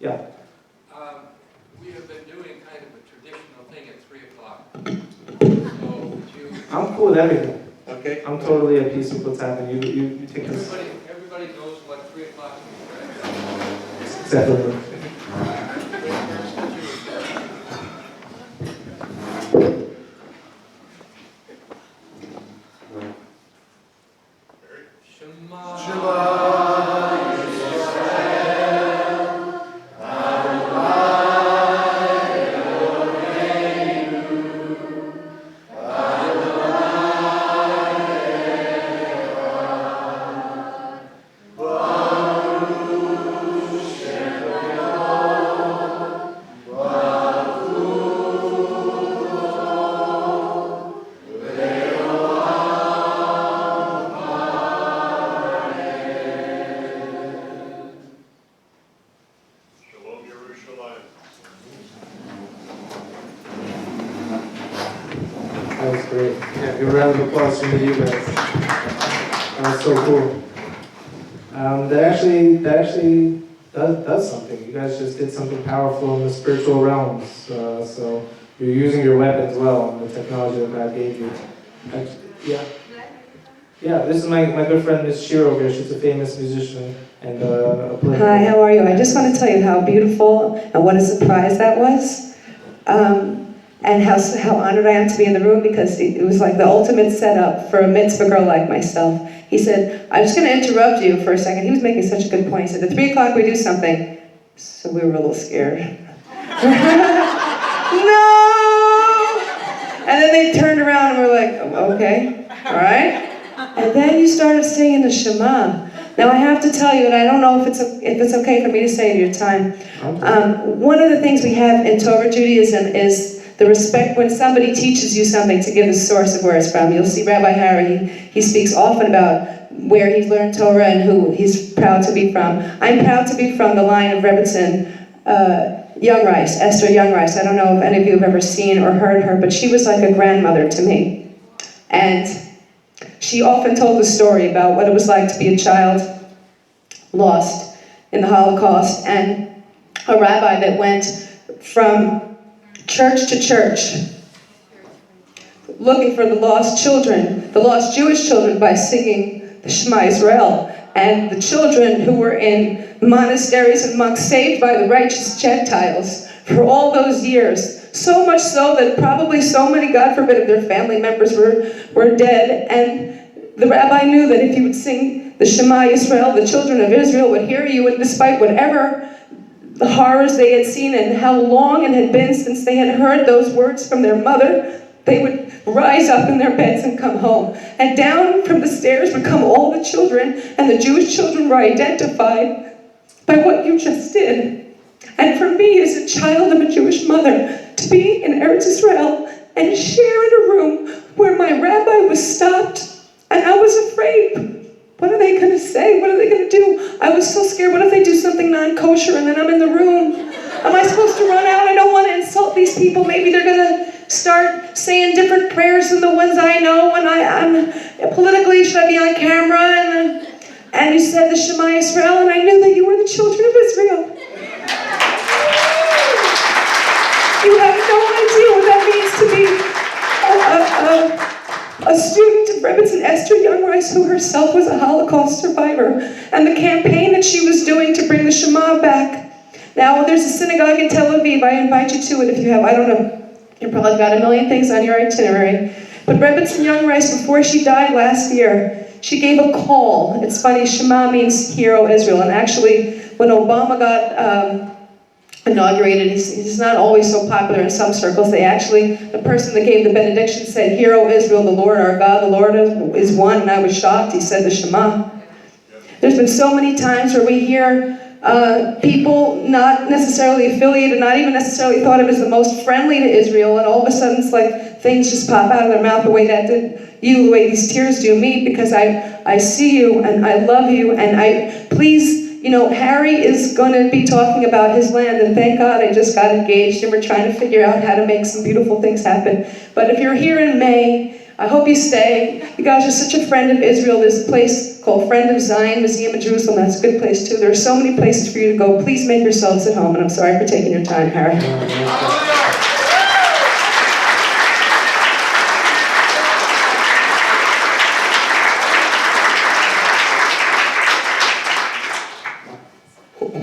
Yeah. We have been doing kind of a traditional thing at 3 o'clock. So would you... I'm cool with everything. Okay. I'm totally at peace with what's happening. You take this. Everybody knows what 3 o'clock is, right? Except for me. Shema. Shema. That was great. Yeah, give a round of applause from you guys. That was so cool. That actually does something. You guys just did something powerful in the spiritual realms. So you're using your weapons well and the technology that God gave you. Yeah, this is my good friend Miss Shiro over here. She's a famous musician and a player. Hi, how are you? I just want to tell you how beautiful and what a surprise that was. And how honored I am to be in the room, because it was like the ultimate setup for a mitzvah girl like myself. He said, I'm just going to interrupt you for a second. He was making such a good point. He said, at 3 o'clock we do something. So we were a little scared. No! And then they turned around and were like, okay, all right. And then you started singing the Shema. Now I have to tell you, and I don't know if it's okay for me to say at your time. One of the things we have in Torah Judaism is the respect when somebody teaches you something, to give the source of where it's from. You'll see Rabbi Harry, he speaks often about where he's learned Torah and who he's proud to be from. I'm proud to be from the line of Rebbetzin, Young Rice, Esther Young Rice. I don't know if any of you have ever seen or heard her, but she was like a grandmother to me. And she often told the story about what it was like to be a child lost in the Holocaust, and a rabbi that went from church to church looking for the lost children, the lost Jewish children, by singing the Shema Israel, and the children who were in monasteries and monks saved by the righteous Gentiles for all those years. So much so that probably so many, God forbid, of their family members were dead. And the rabbi knew that if he would sing the Shema Israel, the children of Israel would hear you, and despite whatever the horrors they had seen and how long it had been since they had heard those words from their mother, they would rise up in their beds and come home. And down from the stairs would come all the children, and the Jewish children were identified by what you just did. And for me, as a child of a Jewish mother, to be in Eretz Israel and share in a room where my rabbi was stopped, and I was afraid. What are they going to say? What are they going to do? I was so scared. What if they do something non-kosher and then I'm in the room? Am I supposed to run out? I don't want to insult these people. Maybe they're going to start saying different prayers than the ones I know. And I'm politically, should I be on camera? And you said the Shema Israel, and I knew that you were the children of Israel. You have no idea what that means to be a student of Rebbetzin Esther Young Rice, who herself was a Holocaust survivor, and the campaign that she was doing to bring the Shema back. Now, there's a synagogue in Tel Aviv. I invite you to it if you have, I don't know, you probably got a million things on your itinerary. But Rebbetzin Young Rice, before she died last year, she gave a call. It's funny, Shema means Hero Israel, and actually, when Obama got inaugurated, he's not always so popular in some circles. The person that gave the benediction said, Hero Israel, the Lord our God, the Lord is one, and I was shocked. He said the Shema. There's been so many times where we hear people not necessarily affiliated, not even necessarily thought of as the most friendly to Israel, and all of a sudden it's like things just pop out of their mouth the way that did you, the way these tears do me, because I see you and I love you, and please, you know, Harry is going to be talking about his land, and thank God I just got engaged and we're trying to figure out how to make some beautiful things happen. But if you're here in May, I hope you stay. You guys are such a friend of Israel. There's a place called Friend of Zion Museum in Jerusalem. That's a good place too. There are so many places for you to go. Please make yourselves at home. And I'm sorry for taking your time, Harry.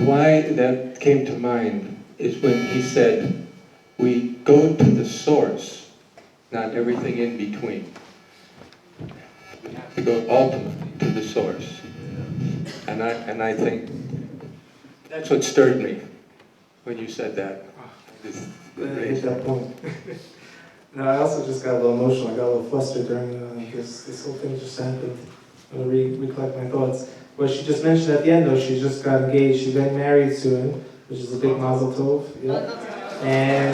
Why that came to mind is when he said, we go to the source, not everything in between. We have to go ultimately to the source. And I think that's what stirred me when you said that. I hit that point. No, I also just got a little emotional. I got a little flustered during this whole thing just happened. I'm going to recollect my thoughts. What she just mentioned at the end, though, she just got engaged. She's getting married soon, which is a big mazel tov. Yeah. And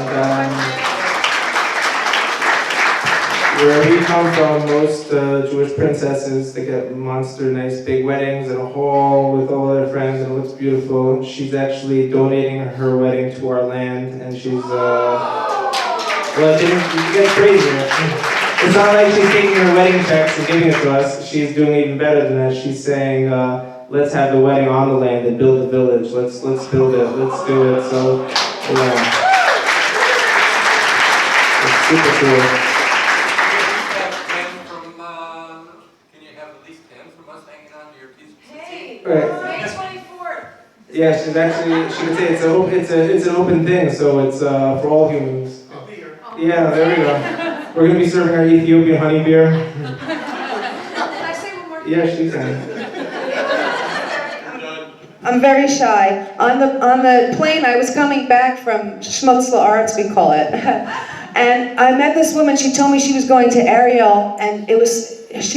where we come from, most Jewish princesses, they get monster, nice big weddings in a hall with all their friends, and it looks beautiful. She's actually donating her wedding to our land, and she's, well, it gets crazier. It's not like she's taking her wedding checks and giving it to us. She's doing even better than that. She's saying, let's have the wedding on the land and build a village. Let's build it. Let's do it. So, yeah. It's super cool. Can you have at least 10 from us hanging on to your piece of Hey, Right. May 24th. Yeah, she's actually, she would say it's an open thing, so it's for all humans. Yeah, there we go. We're going to be serving our Ethiopian honey beer. Can I say one more thing? Yeah, she can. I'm very shy. On the plane, I was coming back from Schmutzler Arts, we call it. And I met this woman. She told me she was going to Ariel, and she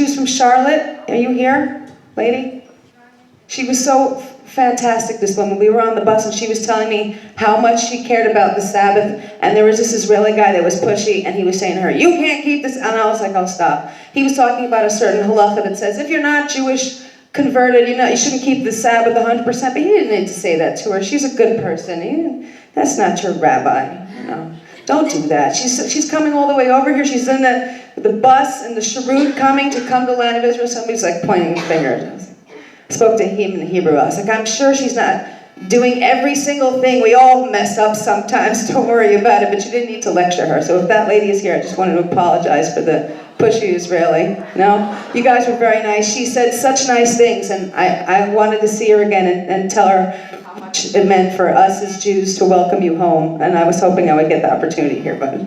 was from Charlotte. Are you here, lady? She was so fantastic, this woman. We were on the bus, and she was telling me how much she cared about the Sabbath. And there was this Israeli guy that was pushy, and he was saying to her, you can't keep this. And I was like, oh, stop. He was talking about a certain halacha that says, if you're not Jewish converted, you shouldn't keep the Sabbath 100%. But he didn't need to say that to her. She's a good person. That's not your rabbi. Don't do that. She's coming all the way over here. She's in the bus and the sharut coming to come to the land of Israel. Somebody's like pointing fingers. I spoke to him in Hebrew. I was like, I'm sure she's not doing every single thing. We all mess up sometimes. Don't worry about it. But you didn't need to lecture her. So if that lady is here, I just wanted to apologize for the pushy Israeli. No? You guys were very nice. She said such nice things. And I wanted to see her again and tell her how much it meant for us as Jews to welcome you home. And I was hoping I would get the opportunity here, but...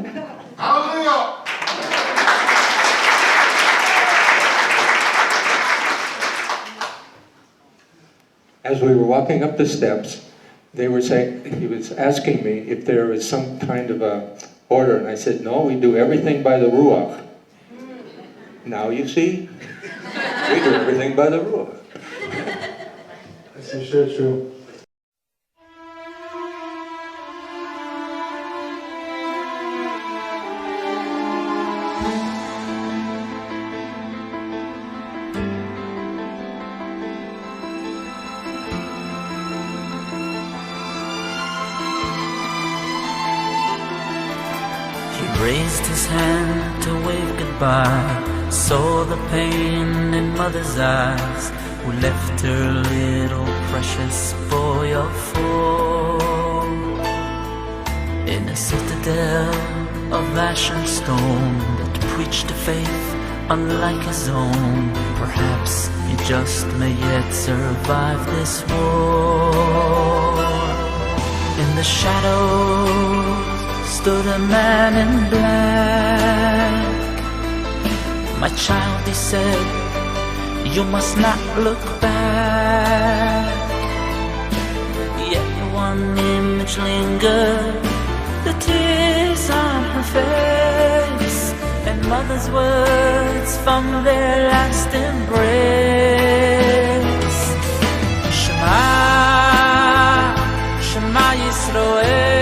Hallelujah! As we were walking up the steps, they were saying, he was asking me if there was some kind of a order, and I said, no, we do everything by the Ruach. Now you see, we do everything by the Ruach. That's for sure true. Raised his hand to wave goodbye, saw the pain in mother's eyes, who left her little precious boy of 4 in a citadel of ash and stone that preached a faith unlike his own. Perhaps he just may yet survive this war. In the shadows stood a man in black. My child, he said, you must not look back. Yet one image lingered, the tears on her face, and mother's words from their last embrace. Shema, Shema Yisroel.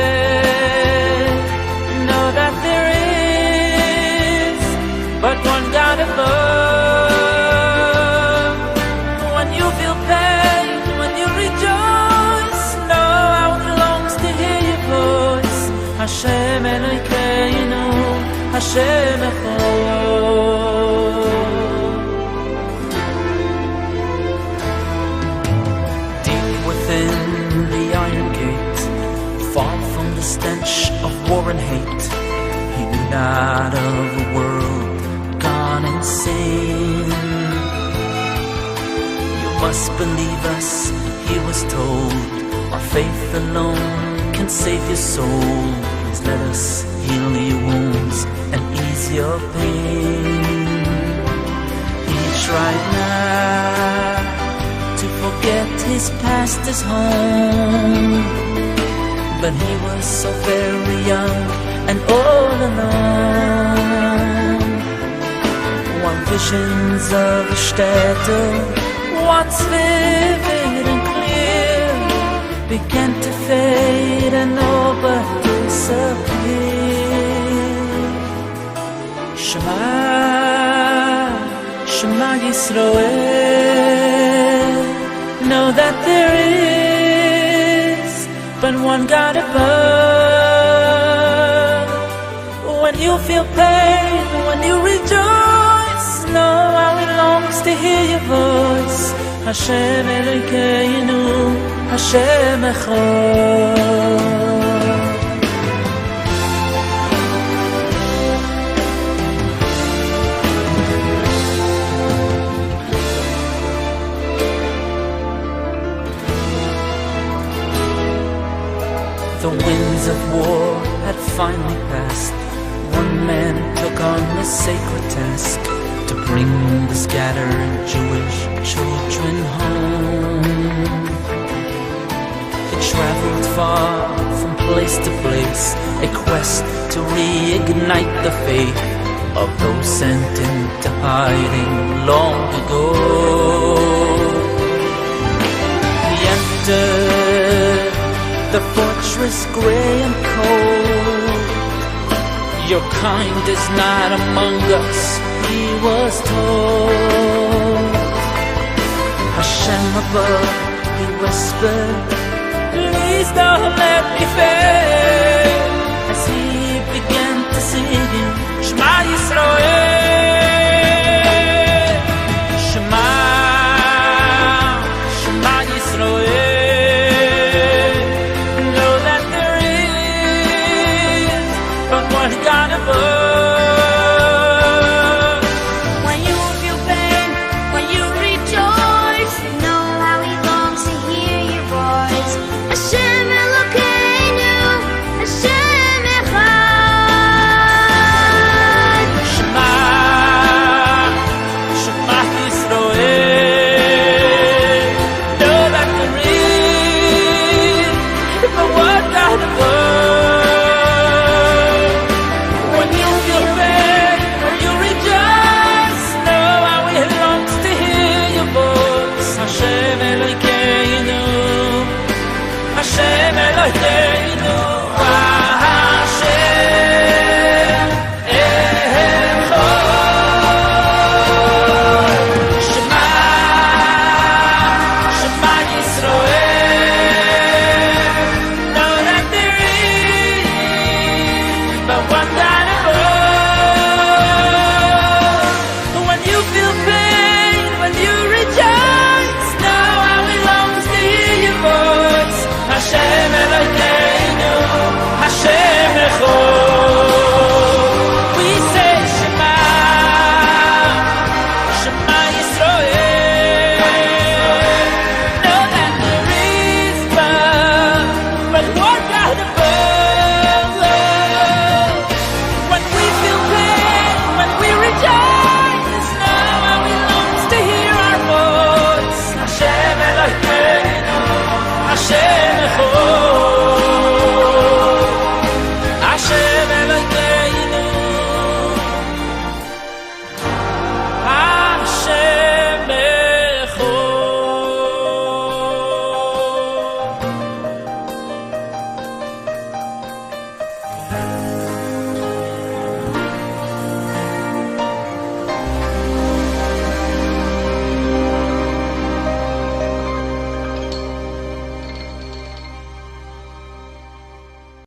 But one God above. When you feel pain, when you rejoice, know how it longs to hear your voice. Hashem Elokeinu, Hashem Echad. stench of war and hate. He knew not of a world gone insane. You must believe us, he was told, our faith alone can save your soul. Please let us heal your wounds and ease your pain. He tried not to forget his past, his home, but he was so very young and all alone. While visions of a stätte, once vivid and clear, began to fade and all but disappear. Shema, Shema Yisroel, know that there is but one God above. When you feel pain, when you rejoice, know how it longs to hear your voice. Hashem Elokeinu, Hashem Echad. The winds of war had finally passed. One man took on the sacred task to bring the scattered Jewish children home. He traveled far from place to place, a quest to reignite the faith of those sent into hiding long ago. He entered the fortress gray and cold. Your kind is not among us, he was told. Hashem above, he whispered, please don't let me fail. As he began to sing Shema Yisroel, Shema, Shema Yisroel. When you feel pain, when you rejoice, know how he longs to hear your voice. Hashem Elokeinu, Hashem Echad. Shema, Shema Yisroel, know that there is but one God above. Hashem Elokeinu, Hashem Elokeinu.